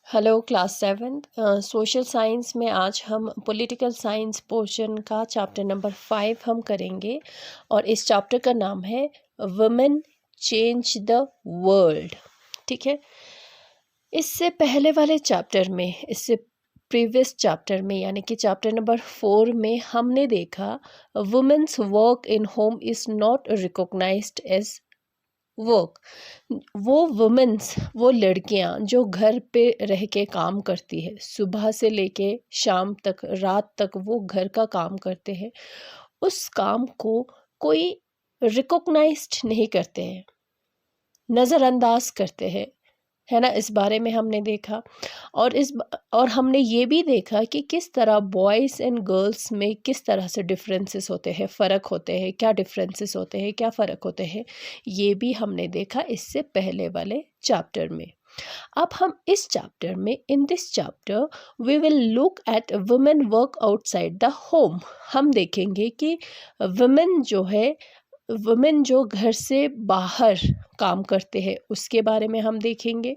Hello class seventh social science में आज हम पॉलिटिकल साइंस पोर्शन का चैप्टर नंबर 5 हम करेंगे और इस चैप्टर का नाम है वुमेन चेंज द वर्ल्ड। ठीक है, इससे पहले वाले चैप्टर में, इससे प्रीवियस चैप्टर में यानी कि चैप्टर नंबर 4 में हमने देखा women's work in home is not recognised as work. वो वुमेन्स, वो लड़कियां जो घर पे रह के काम करती है, सुबह से लेके शाम तक, रात तक वो घर का काम करते हैं, उस काम को कोई रिकॉग्नाइज्ड नहीं करते हैं, नज़रअंदाज करते हैं, है ना। इस बारे में हमने देखा और हमने ये भी देखा कि किस तरह बॉयज़ एंड गर्ल्स में किस तरह से डिफरेंसेस होते हैं, फ़र्क होते हैं, क्या डिफरेंसेस होते हैं, क्या फ़र्क होते हैं, ये भी हमने देखा इससे पहले वाले चैप्टर में। अब हम इस चैप्टर में, in this chapter we will look at women work outside the home. हम देखेंगे कि वुमेन जो है, वुमेन जो घर से बाहर काम करते हैं उसके बारे में हम देखेंगे।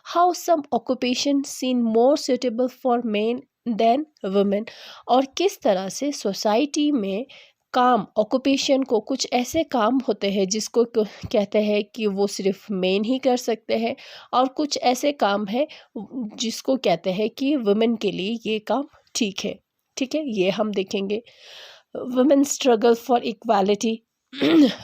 How some occupation seen more suitable for men than women, और किस तरह से सोसाइटी में काम, ऑक्यूपेशन को, कुछ ऐसे काम होते हैं जिसको कहते हैं कि वो सिर्फ मेन ही कर सकते हैं, और कुछ ऐसे काम है जिसको कहते हैं कि वुमेन के लिए ये काम ठीक है। ठीक है, ये हम देखेंगे। Women struggle for equality,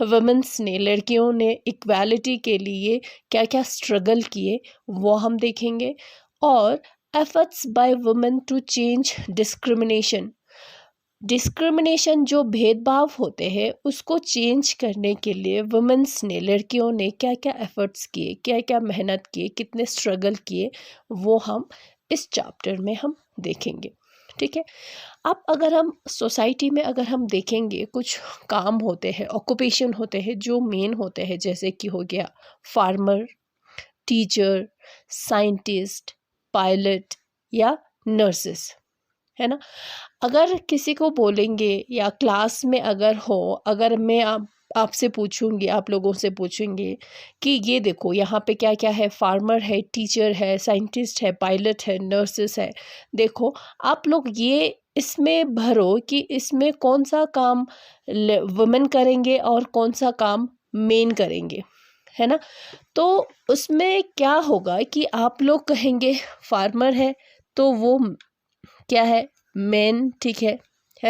women's ने, लड़कियों ने इक्वालिटी के लिए क्या क्या स्ट्रगल किए वो हम देखेंगे। और efforts by women to change discrimination, discrimination जो भेदभाव होते हैं उसको चेंज करने के लिए वुमेन्स ने, लड़कियों ने क्या क्या एफर्ट्स किए, क्या क्या मेहनत किए, कितने स्ट्रगल किए, वो हम इस चैप्टर में हम देखेंगे। ठीक है, अब अगर हम सोसाइटी में अगर हम देखेंगे, कुछ काम होते हैं, ऑक्यूपेशन होते हैं जो मेन होते हैं, जैसे कि हो गया फार्मर, टीचर, साइंटिस्ट, पायलट या नर्सेस, है ना। अगर किसी को बोलेंगे या क्लास में अगर हो, अगर मैं आपसे पूछूंगी, आप लोगों से पूछेंगे कि ये देखो यहाँ पे क्या क्या है, फार्मर है, टीचर है, साइंटिस्ट है, पायलट है, नर्सेस है, देखो आप लोग ये इसमें भरो कि इसमें कौन सा काम वुमेन करेंगे और कौन सा काम मेन करेंगे, है ना। तो उसमें क्या होगा कि आप लोग कहेंगे फार्मर है तो वो क्या है, मेन, ठीक है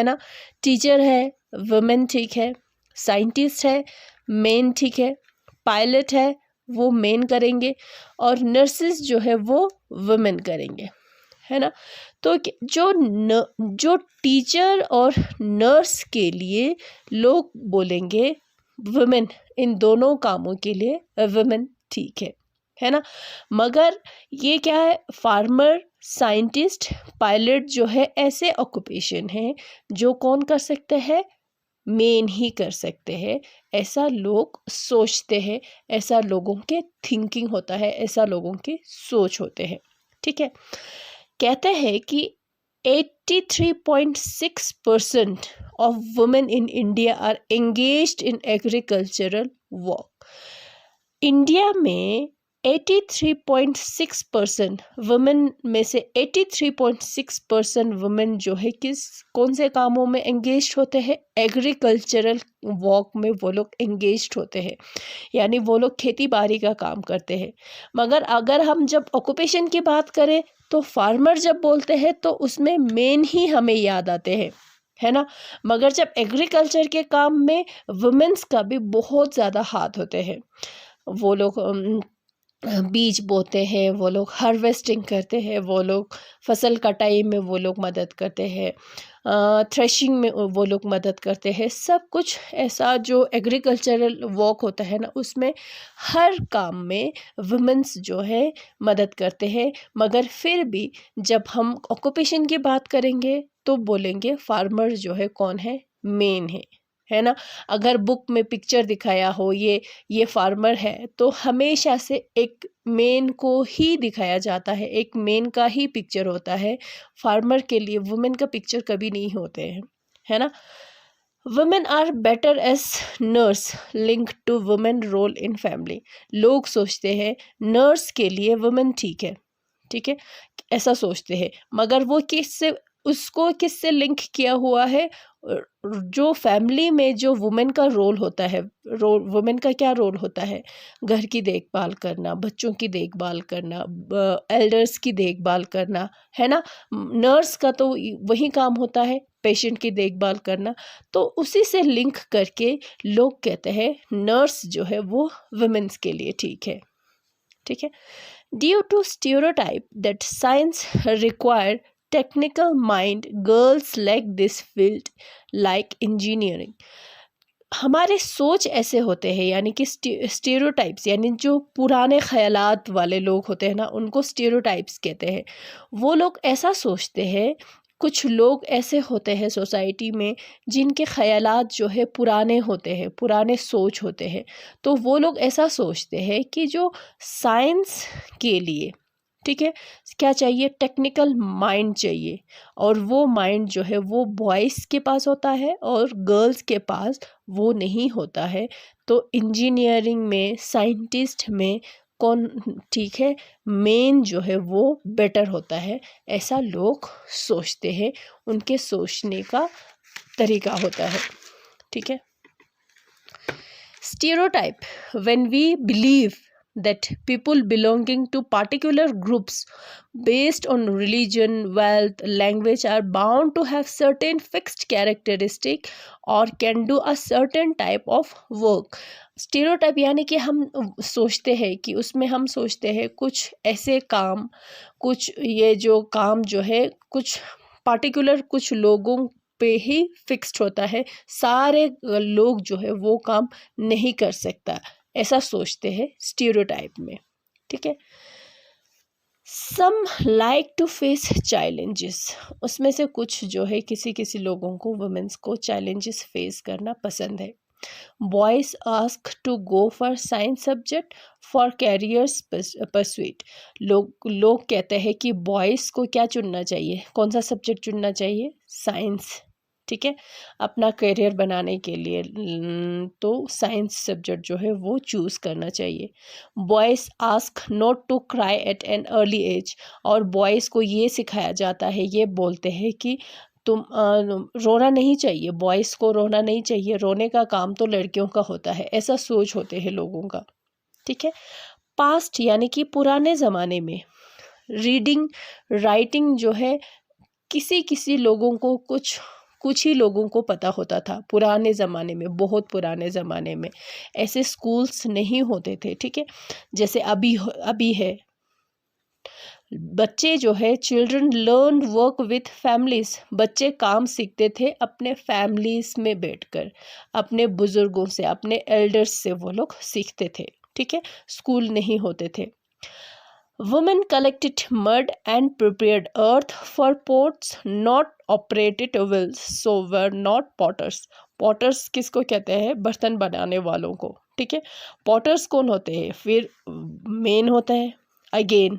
ना। टीचर है, वुमेन, ठीक है। साइंटिस्ट है, मेन, ठीक है। पायलट है, वो मेन करेंगे, और नर्सेस जो है वो वुमेन करेंगे, है ना। तो जो टीचर और नर्स के लिए लोग बोलेंगे वुमेन, इन दोनों कामों के लिए वुमेन ठीक है ना। मगर ये क्या है, फार्मर, साइंटिस्ट, पायलट जो है ऐसे ऑक्यूपेशन हैं जो कौन कर सकते हैं, मेन ही कर सकते हैं, ऐसा लोग सोचते हैं, ऐसा लोगों के थिंकिंग होता है, ऐसा लोगों की सोच होते हैं। ठीक है, कहते हैं कि 83.6% of women in India are engaged in agricultural work। India में 83.6% वुमेन में से 83.6% वुमेन जो है कौन से कामों में एंगेज होते हैं, एग्रीकल्चरल वर्क में वो लोग एंगेज होते हैं, यानी वो लोग खेती बाड़ी का काम करते हैं। मगर अगर हम जब ऑक्यूपेशन की बात करें तो फार्मर जब बोलते हैं तो उसमें मेन ही हमें याद आते हैं, है ना। मगर जब एग्रीकल्चर के काम में वुमेन्स का भी बहुत ज़्यादा हाथ होते हैं, वो लोग बीज बोते हैं, वो लोग हार्वेस्टिंग करते हैं, वो लोग फसल कटाई में वो लोग मदद करते हैं, थ्रेशिंग में वो लोग मदद करते हैं। सब कुछ ऐसा जो एग्रीकल्चरल वर्क होता है ना, उसमें हर काम में वुमेन्स जो है मदद करते हैं। मगर फिर भी जब हम ऑक्यूपेशन की बात करेंगे तो बोलेंगे फार्मर जो है कौन है, मेन है ना। अगर बुक में पिक्चर दिखाया हो ये फार्मर है तो हमेशा से एक मेन को ही दिखाया जाता है, एक मेन का ही पिक्चर होता है, फार्मर के लिए वुमेन का पिक्चर कभी नहीं होते हैं, है ना। Women are better as nurse link to women role in family. लोग सोचते हैं नर्स के लिए वुमेन ठीक ठीक है, ऐसा सोचते हैं। मगर वो किससे लिंक किया हुआ है? जो फैमिली में जो वुमेन का रोल होता है, वुमेन का क्या रोल होता है? घर की देखभाल करना, बच्चों की देखभाल करना, एल्डर्स की देखभाल करना, है ना। नर्स का तो वही काम होता है, पेशेंट की देखभाल करना। तो उसी से लिंक करके लोग कहते हैं नर्स जो है वो वुमेन्स के लिए ठीक है, ठीक है। Due to stereotype that science require technical mind, girls like this field like engineering। हमारे सोच ऐसे होते हैं, यानी कि स्टीरियोटाइप्स, यानी जो पुराने ख्यालात वाले लोग होते हैं ना, उनको स्टीरियोटाइप्स कहते हैं। वो लोग ऐसा सोचते हैं, कुछ लोग ऐसे होते हैं सोसाइटी में जिनके ख्यालात जो है पुराने होते हैं, पुराने सोच होते हैं। तो वो लोग ऐसा सोचते हैं कि जो साइंस के लिए, ठीक है, क्या चाहिए? टेक्निकल माइंड चाहिए, और वो माइंड जो है वो बॉयज़ के पास होता है और गर्ल्स के पास वो नहीं होता है। तो इंजीनियरिंग में, साइंटिस्ट में कौन ठीक है, मेन जो है वो बेटर होता है, ऐसा लोग सोचते हैं। उनके सोचने का तरीका होता है, ठीक है। Stereotype, when we believe that people belonging to particular groups based on religion, wealth, language are bound to have certain fixed characteristic or can do a certain type of work। Stereotype यानी कि हम सोचते हैं कि उसमें हम सोचते हैं कुछ ऐसे काम, कुछ ये जो काम जो है कुछ पार्टिकुलर कुछ लोगों पे ही फिक्स्ड होता है, सारे लोग जो है वो काम नहीं कर सकता, ऐसा सोचते हैं स्टीरियोटाइप में, ठीक है। Some like to face challenges, उसमें से कुछ जो है किसी लोगों को, वुमेन्स को चैलेंजेस फेस करना पसंद है। Boys ask to go for science subject for careers pursuit. लोग कहते हैं कि बॉयज़ को क्या चुनना चाहिए, कौन सा सब्जेक्ट चुनना चाहिए? साइंस, ठीक है, अपना करियर बनाने के लिए तो साइंस सब्जेक्ट जो है वो चूज़ करना चाहिए। Boys ask not to cry at an early age, और बॉयज़ को ये सिखाया जाता है, ये बोलते हैं कि तुम रोना नहीं चाहिए, बॉयज़ को रोना नहीं चाहिए, रोने का काम तो लड़कियों का होता है, ऐसा सोच होते हैं लोगों का, ठीक है। पास्ट यानी कि पुराने ज़माने में रीडिंग राइटिंग जो है किसी लोगों को कुछ ही लोगों को पता होता था पुराने ज़माने में, बहुत पुराने ज़माने में ऐसे स्कूल्स नहीं होते थे, ठीक है, जैसे अभी है। बच्चे जो है children learn work with families, बच्चे काम सीखते थे अपने फैमिलीज में बैठकर, अपने बुजुर्गों से, अपने एल्डर्स से वो लोग सीखते थे, ठीक है, स्कूल नहीं होते थे। Women collected mud and prepared earth for pots, not operated wells, so were not potters। potters किसको कहते हैं? बर्तन बनाने वालों को, ठीक है। potters कौन होते हैं? फिर मेन होता है अगेन,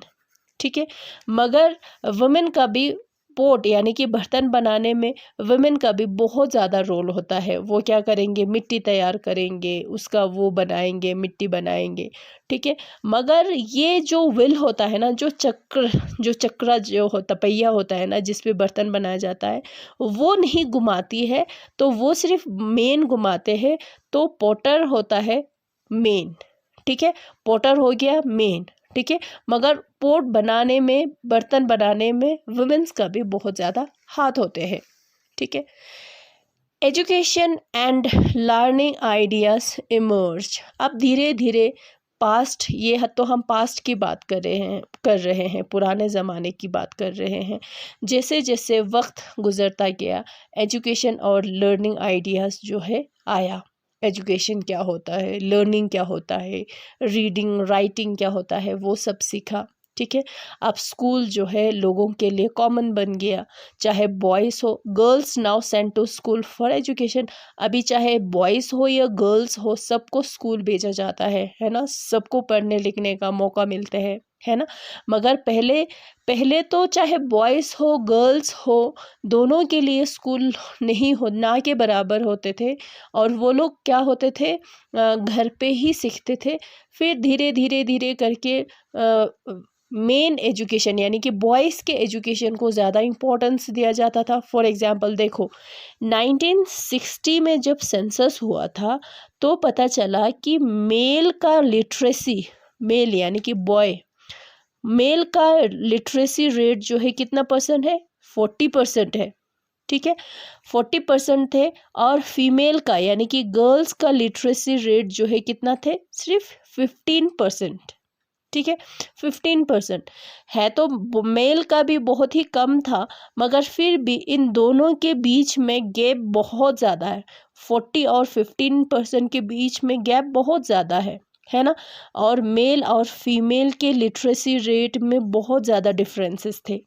ठीक है। मगर वुमेन का भी पोट यानी कि बर्तन बनाने में वुमेन का भी बहुत ज़्यादा रोल होता है। वो क्या करेंगे? मिट्टी तैयार करेंगे, उसका वो बनाएंगे, मिट्टी बनाएंगे, ठीक है। मगर ये जो व्हील होता है ना, जो चक्रा जो होता पहिया होता है ना, जिस पे बर्तन बनाया जाता है, वो नहीं घुमाती है, तो वो सिर्फ मेन घुमाते हैं। तो पोटर होता है मेन, ठीक है, पोटर हो गया मेन, ठीक है। मगर पोट बनाने में, बर्तन बनाने में वुमेन्स का भी बहुत ज़्यादा हाथ होते हैं, ठीक है। Education and learning ideas emerge, अब धीरे धीरे पास्ट, ये तो हम पास्ट की बात कर रहे हैं, पुराने ज़माने की बात कर रहे हैं। जैसे जैसे वक्त गुजरता गया, एजुकेशन और लर्निंग आइडियाज़ जो है आया। एजुकेशन क्या होता है, लर्निंग क्या होता है, रीडिंग राइटिंग क्या होता है, वो सब सीखा, ठीक है। अब स्कूल जो है लोगों के लिए कॉमन बन गया, चाहे बॉयज़ हो, girls now send to school for education. अभी चाहे बॉयज़ हो या गर्ल्स हो, सबको स्कूल भेजा जाता है ना, सबको पढ़ने लिखने का मौका मिलते हैं, है ना। मगर पहले तो चाहे बॉयज़ हो गर्ल्स हो, दोनों के लिए स्कूल नहीं हो, ना के बराबर होते थे, और वो लोग क्या होते थे, घर पे ही सीखते थे। फिर धीरे धीरे करके मेन एजुकेशन यानी कि बॉयज़ के एजुकेशन को ज़्यादा इम्पोर्टेंस दिया जाता था। फॉर एग्जांपल देखो 1960 में जब सेंसस हुआ था तो पता चला कि मेल का लिटरेसी, मेल यानी कि बॉय, मेल का लिटरेसी रेट जो है कितना परसेंट है, 40% है। ठीक है, 40% थे। और फीमेल का यानी कि गर्ल्स का लिटरेसी रेट जो है कितना थे, सिर्फ 15%। ठीक है, 15% है तो मेल का भी बहुत ही कम था, मगर फिर भी इन दोनों के बीच में गैप बहुत ज़्यादा है। 40 और 15% के बीच में गैप बहुत ज़्यादा है ना। और मेल और फीमेल के लिटरेसी रेट में बहुत ज़्यादा डिफरेंसेस थे।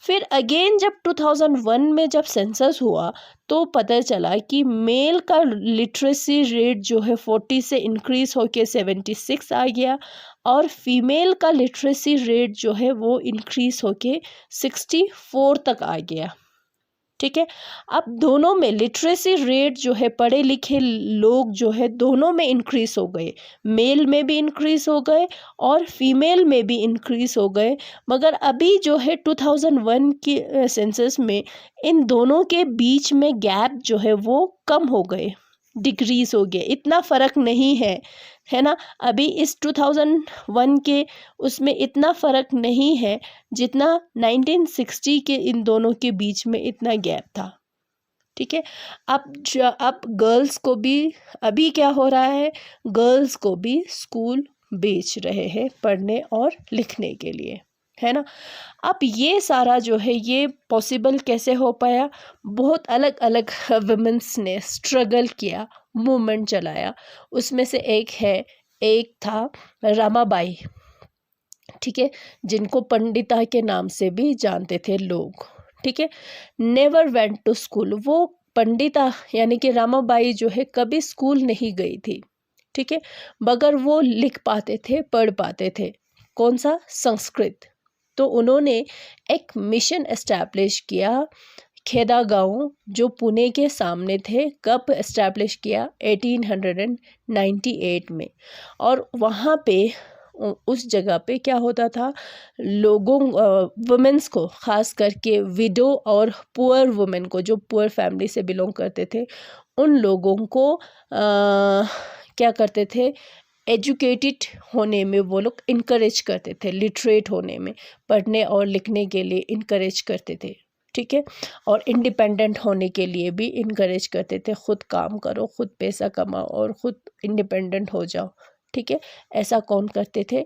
फिर अगेन जब 2001 में जब सेंसस हुआ तो पता चला कि मेल का लिटरेसी रेट जो है 40 से इंक्रीज होके 76 आ गया, और फीमेल का लिटरेसी रेट जो है वो इंक्रीज होके 64 तक आ गया। ठीक है, अब दोनों में लिटरेसी रेट जो है, पढ़े लिखे लोग जो है दोनों में इंक्रीज हो गए, मेल में भी इंक्रीज हो गए और फीमेल में भी इंक्रीज हो गए। मगर अभी जो है 2001 की सेंसस में इन दोनों के बीच में गैप जो है वो कम हो गए, डिक्रीज हो गए, इतना फ़र्क नहीं है ना। अभी इस 2001 के उसमें इतना फ़र्क नहीं है जितना 1960 के इन दोनों के बीच में इतना गैप था। ठीक है, अब गर्ल्स को भी अभी क्या हो रहा है, गर्ल्स को भी स्कूल भेज रहे हैं पढ़ने और लिखने के लिए, है ना। अब ये सारा जो है ये पॉसिबल कैसे हो पाया, बहुत अलग अलग वुमेन्स ने स्ट्रगल किया, मूवमेंट चलाया। उसमें से एक था रमाबाई, ठीक है, जिनको पंडिता के नाम से भी जानते थे लोग। ठीक है, नेवर वेंट टू स्कूल, वो पंडिता यानी कि रमाबाई जो है कभी स्कूल नहीं गई थी। ठीक है, मगर वो लिख पाते थे, पढ़ पाते थे। कौन सा, संस्कृत। तो उन्होंने एक मिशन एस्टैब्लिश किया, खेदा गांव जो पुणे के सामने थे। कब एस्टैब्लिश किया, 1898 में। और वहाँ पे उस जगह पे क्या होता था, लोगों वुमेन्स को, ख़ास करके विडो और पुअर वुमेन को, जो पुअर फैमिली से बिलोंग करते थे, उन लोगों को क्या करते थे, एजुकेटेड होने में वो लोग इनकरेज करते थे, लिटरेट होने में, पढ़ने और लिखने के लिए इनकरेज करते थे। ठीक है, और इंडिपेंडेंट होने के लिए भी इनकरेज करते थे, खुद काम करो, खुद पैसा कमाओ और खुद इंडिपेंडेंट हो जाओ। ठीक है, ऐसा कौन करते थे,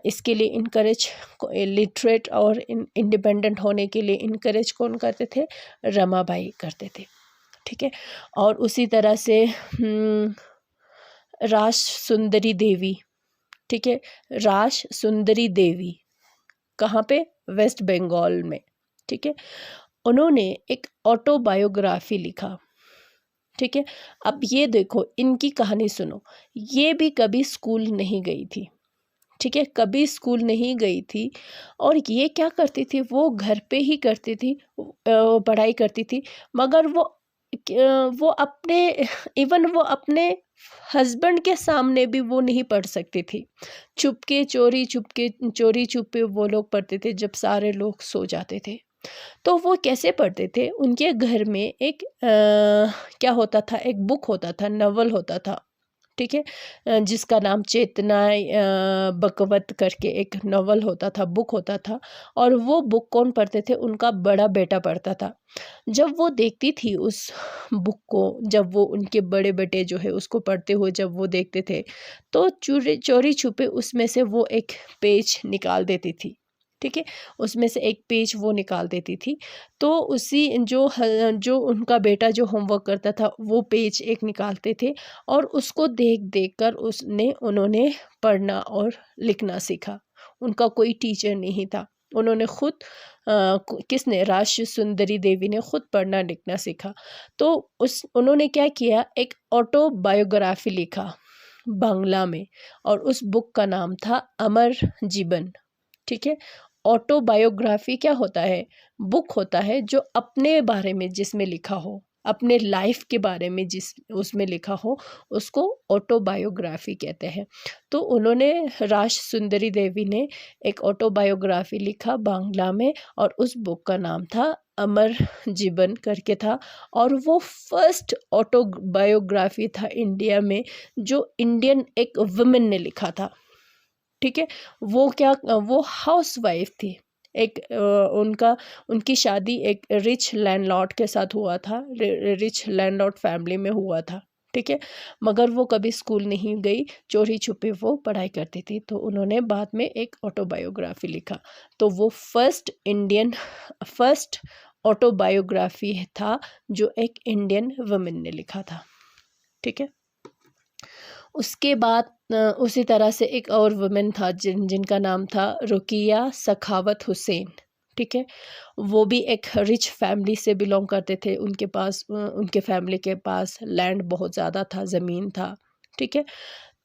इसके लिए इनकरेज, लिटरेट और इंडिपेंडेंट होने के लिए इनकरेज कौन करते थे, रमाबाई करते थे। ठीक है, और उसी तरह से रास सुंदरी देवी, ठीक है, रास सुंदरी देवी कहाँ पे, वेस्ट बंगाल में। ठीक है, उन्होंने एक ऑटोबायोग्राफी लिखा। ठीक है, अब ये देखो, इनकी कहानी सुनो, ये भी कभी स्कूल नहीं गई थी। ठीक है, कभी स्कूल नहीं गई थी, और ये क्या करती थी, वो घर पे ही करती थी, पढ़ाई करती थी। मगर वो अपने इवन वो अपने हस्बैंड के सामने भी वो नहीं पढ़ सकती थी। चोरी छुपे वो लोग पढ़ते थे जब सारे लोग सो जाते थे। तो वो कैसे पढ़ते थे, उनके घर में एक क्या होता था, एक बुक होता था, नॉवल होता था। ठीक है, जिसका नाम चेतना बकवत करके एक नॉवल होता था, बुक होता था। और वो बुक कौन पढ़ते थे, उनका बड़ा बेटा पढ़ता था। जब वो देखती थी उस बुक को, जब वो उनके बड़े बेटे जो है उसको पढ़ते हुए जब वो देखते थे, तो चोरी छुपे उसमें से वो एक पेज निकाल देती थी। ठीक है, उसमें से एक पेज वो निकाल देती थी। तो उसी जो उनका बेटा जो होमवर्क करता था, वो पेज एक निकालते थे, और उसको देख देख कर उन्होंने पढ़ना और लिखना सीखा। उनका कोई टीचर नहीं था, उन्होंने खुद किसने, रास सुंदरी देवी ने खुद पढ़ना लिखना सीखा। तो उन्होंने क्या किया, एक ऑटोबायोग्राफी लिखा बांग्ला में, और उस बुक का नाम था अमर जीवन। ठीक है, ऑटोबायोग्राफी क्या होता है, बुक होता है जो अपने बारे में जिसमें लिखा हो, अपने लाइफ के बारे में जिस उसमें लिखा हो उसको ऑटोबायोग्राफी कहते हैं। तो उन्होंने राज सुंदरी देवी ने एक ऑटोबायोग्राफी लिखा बांग्ला में, और उस बुक का नाम था अमर जीवन करके था, और वो फर्स्ट ऑटोबायोग्राफी था इंडिया में जो इंडियन एक वुमेन ने लिखा था। ठीक है, वो हाउस वाइफ थी। एक उनकी शादी एक रिच लैंडलॉर्ड के साथ हुआ था, रिच लैंडलॉर्ड फैमिली में हुआ था। ठीक है, मगर वो कभी स्कूल नहीं गई, चोरी छुपे वो पढ़ाई करती थी। तो उन्होंने बाद में एक ऑटोबायोग्राफी लिखा। तो वो फर्स्ट ऑटोबायोग्राफी था जो एक इंडियन वुमेन ने लिखा था। ठीक है, उसके बाद उसी तरह से एक और वुमेन था जिनका नाम था रुकिया सखावत हुसैन। ठीक है, वो भी एक रिच फैमिली से बिलोंग करते थे। उनके फैमिली के पास लैंड बहुत ज़्यादा था, ज़मीन था। ठीक है,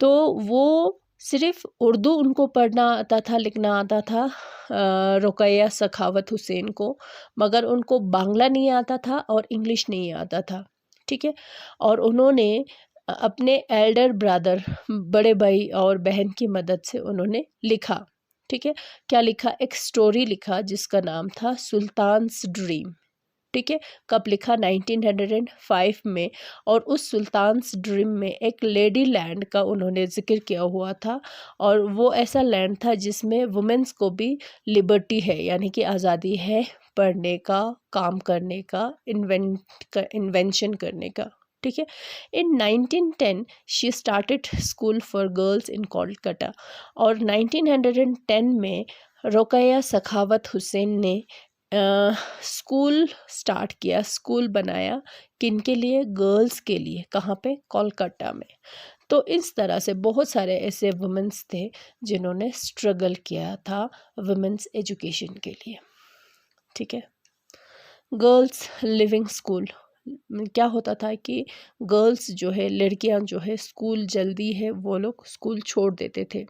तो वो सिर्फ उर्दू उनको पढ़ना आता था, लिखना आता था, रुकिया सखावत हुसैन को, मगर उनको बांग्ला नहीं आता था और इंग्लिश नहीं आता था। ठीक है, और उन्होंने अपने एल्डर ब्रदर, बड़े भाई और बहन की मदद से उन्होंने लिखा। ठीक है, क्या लिखा? एक स्टोरी लिखा जिसका नाम था सुल्तान्स ड्रीम। ठीक है, कब लिखा? 1905 में। और उस सुल्तान्स ड्रीम में एक लेडी लैंड का उन्होंने जिक्र किया हुआ था, और वो ऐसा लैंड था जिसमें वुमेन्स को भी लिबर्टी है, यानी कि आज़ादी है पढ़ने का, काम करने का, इन्वेंशन करने का। ठीक है, इन 1910 she started school for girls in Kolkata, और 1910 में रुकिया सखावत हुसैन ने स्कूल स्टार्ट किया, स्कूल बनाया, किनके लिए? गर्ल्स के लिए। कहाँ पे? कोलकाता में। तो इस तरह से बहुत सारे ऐसे वुमेन्स थे जिन्होंने स्ट्रगल किया था वुमेन्स एजुकेशन के लिए। ठीक है, गर्ल्स लिविंग स्कूल क्या होता था कि गर्ल्स जो है, लड़कियां जो है, स्कूल जल्दी है वो लोग स्कूल छोड़ देते थे।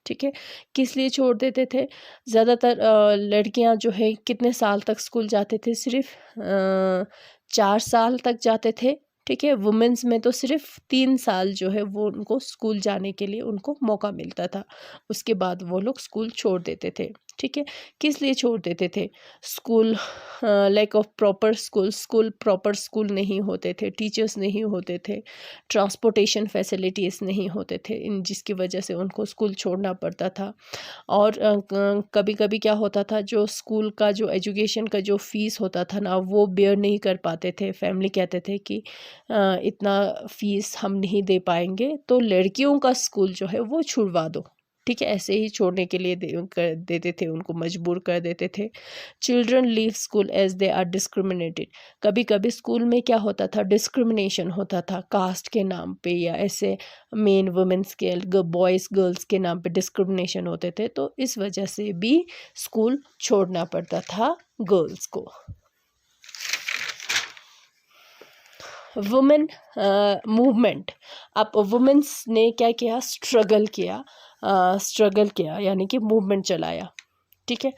ठीक है, किस लिए छोड़ देते थे? ज़्यादातर लड़कियां जो है कितने साल तक स्कूल जाते थे? सिर्फ 4 साल तक जाते थे। ठीक है, वुमेन्स में तो सिर्फ 3 साल जो है वो उनको स्कूल जाने के लिए उनको मौका मिलता था, उसके बाद वो लोग स्कूल छोड़ देते थे। ठीक है, किस लिए छोड़ देते थे? School lack of school proper school नहीं होते थे, टीचर्स नहीं होते थे, ट्रांसपोर्टेशन फैसिलिटीज़ नहीं होते थे, इन जिसकी वजह से उनको स्कूल छोड़ना पड़ता था। और कभी कभी क्या होता था, जो स्कूल का जो एजुकेशन का जो फ़ीस होता था ना, वो बेयर नहीं कर पाते थे। फैमिली कहते थे कि इतना फ़ीस हम नहीं दे पाएंगे, तो लड़कियों का स्कूल जो है वो छुड़वा दो। ठीक है, ऐसे ही छोड़ने के लिए देते थे, उनको मजबूर कर देते थे। Children leave school as they are discriminated. कभी कभी स्कूल में क्या होता था? डिस्क्रिमिनेशन होता था कास्ट के नाम पे, या ऐसे मेन वुमेन्स के, बॉयज़ गर्ल्स के नाम पे डिस्क्रिमिनेशन होते थे, तो इस वजह से भी स्कूल छोड़ना पड़ता था गर्ल्स को। Women movement. अब वुमेन्स ने क्या किया? स्ट्रगल किया यानी कि मूवमेंट चलाया। ठीक है,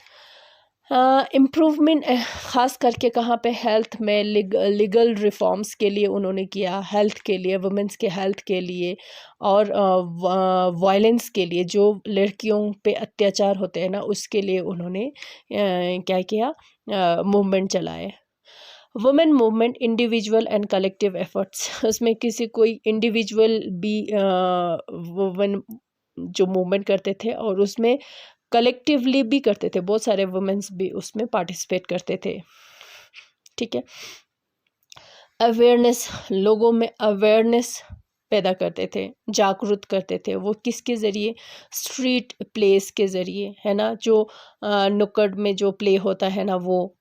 इम्प्रूवमेंट ख़ास करके कहाँ पे? हेल्थ में लीगल रिफॉर्म्स के लिए उन्होंने किया, हेल्थ के लिए, वुमेन्स के हेल्थ के लिए, और वायलेंस के लिए, जो लड़कियों पे अत्याचार होते हैं ना, उसके लिए उन्होंने क्या किया? मूवमेंट चलाए। Women movement individual and collective efforts. उसमें किसी कोई इंडिविजुअल भी वुमेन जो मूवमेंट करते थे, और उसमें कलेक्टिवली भी करते थे, बहुत सारे वुमेन्स भी उसमें पार्टिसिपेट करते थे। ठीक है, अवेयरनेस, लोगों में अवेयरनेस पैदा करते थे, जागरूक करते थे। वो किसके ज़रिए? स्ट्रीट प्लेस के ज़रिए, है ना, जो नुक्कड़ में जो प्ले होता है ना, वो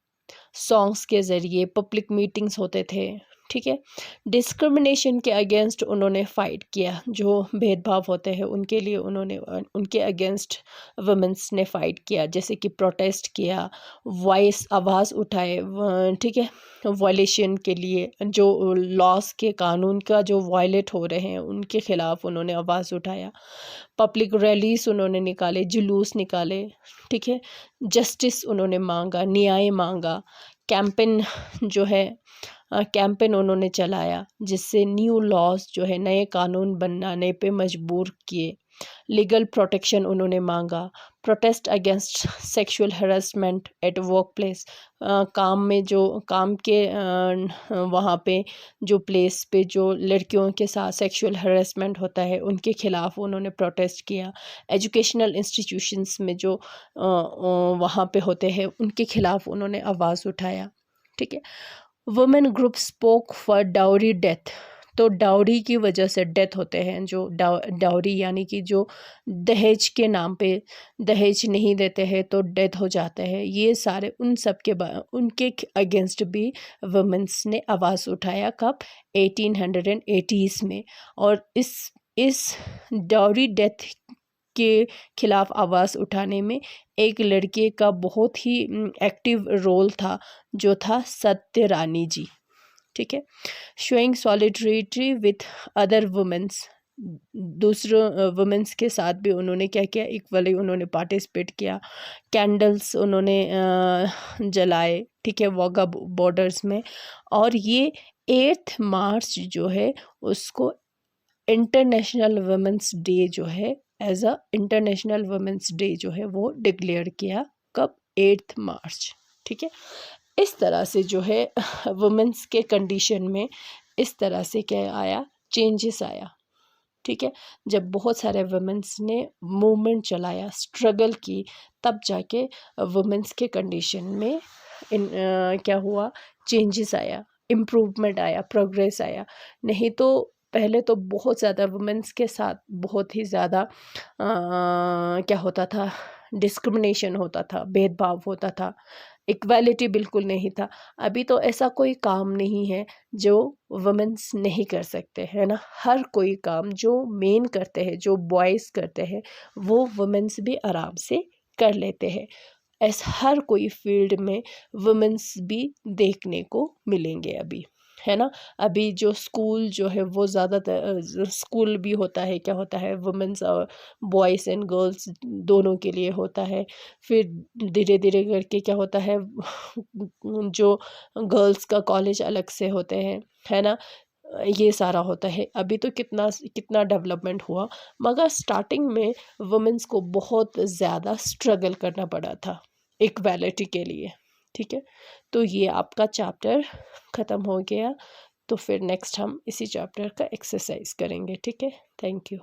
सॉन्ग्स के ज़रिए, पब्लिक मीटिंग्स होते थे। ठीक है, डिस्क्रिमिनेशन के अगेंस्ट उन्होंने फ़ाइट किया, जो भेदभाव होते हैं उनके लिए उन्होंने उनके अगेंस्ट वुमेन्स ने फ़ाइट किया, जैसे कि प्रोटेस्ट किया, वॉइस आवाज़ उठाए। ठीक है, वायलेशन के लिए, जो लॉस के, कानून का जो वायलेट हो रहे हैं उनके ख़िलाफ़ उन्होंने आवाज़ उठाया। पब्लिक रैलीज उन्होंने निकाले, जुलूस निकाले। ठीक है, जस्टिस उन्होंने मांगा, न्याय मांगा कैंपेन जो है कैंपेन उन्होंने चलाया, जिससे न्यू लॉज जो है नए कानून बनाने पे मजबूर किए। लीगल प्रोटेक्शन उन्होंने मांगा। Protest against sexual harassment at work place, काम में जो काम के वहाँ पे जो प्लेस पे जो लड़कियों के साथ सेक्सुअल हरासमेंट होता है उनके खिलाफ उन्होंने प्रोटेस्ट किया। एजुकेशनल इंस्टीट्यूशंस में जो वहाँ पे होते हैं उनके खिलाफ उन्होंने आवाज़ उठाया। ठीक है। Women group spoke for dowry death, तो डाउरी की वजह से डेथ होते हैं, जो डाउरी यानी कि जो दहेज के नाम पे दहेज नहीं देते हैं तो डेथ हो जाते हैं। ये सारे उन सब के उनके अगेंस्ट भी वुमेन्स ने आवाज़ उठाया। कब? 1880s में। और इस डाउरी डेथ के खिलाफ आवाज़ उठाने में एक लड़के का बहुत ही एक्टिव रोल था, जो था सत्य रानी जी। ठीक है। Showing solidarity with other women's, दूसरों वुमेन्स के साथ भी उन्होंने क्या किया, इक्वली उन्होंने पार्टिसिपेट किया। कैंडल्स उन्होंने जलाए। ठीक है, वाघा बॉर्डर्स में। और ये 8 मार्च जो है उसको इंटरनेशनल वुमेन्स डे जो है as a international women's day जो है वो डिक्लेयर किया। कब? 8 मार्च। ठीक है। इस तरह से जो है वुमेन्स के कंडीशन में इस तरह से क्या आया, चेंजेस आया। ठीक है। जब बहुत सारे वुमेन्स ने मूवमेंट चलाया, स्ट्रगल की, तब जाके वुमेन्स के कंडीशन में क्या हुआ, चेंजेस आया, इम्प्रूवमेंट आया, प्रोग्रेस आया। नहीं तो पहले तो बहुत ज़्यादा वुमेन्स के साथ बहुत ही ज़्यादा क्या होता था, डिस्क्रिमिनेशन होता था, भेदभाव होता था, इक्वालिटी बिल्कुल नहीं था। अभी तो ऐसा कोई काम नहीं है जो वुमेन्स नहीं कर सकते, है ना। हर कोई काम जो मेन करते हैं, जो बॉयज़ करते हैं, वो वुमेन्स भी आराम से कर लेते हैं। ऐसा हर कोई फील्ड में वुमेन्स भी देखने को मिलेंगे अभी, है ना। अभी जो स्कूल जो है वो ज़्यादातर स्कूल भी होता है, क्या होता है, वुमेन्स और बॉयज़ एंड गर्ल्स दोनों के लिए होता है। फिर धीरे धीरे करके क्या होता है जो गर्ल्स का कॉलेज अलग से होते हैं, है ना। ये सारा होता है। अभी तो कितना कितना डेवलपमेंट हुआ, मगर स्टार्टिंग में वुमेन्स को बहुत ज़्यादा स्ट्रगल करना पड़ा था इक्वालिटी के लिए। ठीक है। तो ये आपका चैप्टर ख़त्म हो गया। तो फिर नेक्स्ट हम इसी चैप्टर का एक्सरसाइज करेंगे। ठीक है। Thank you.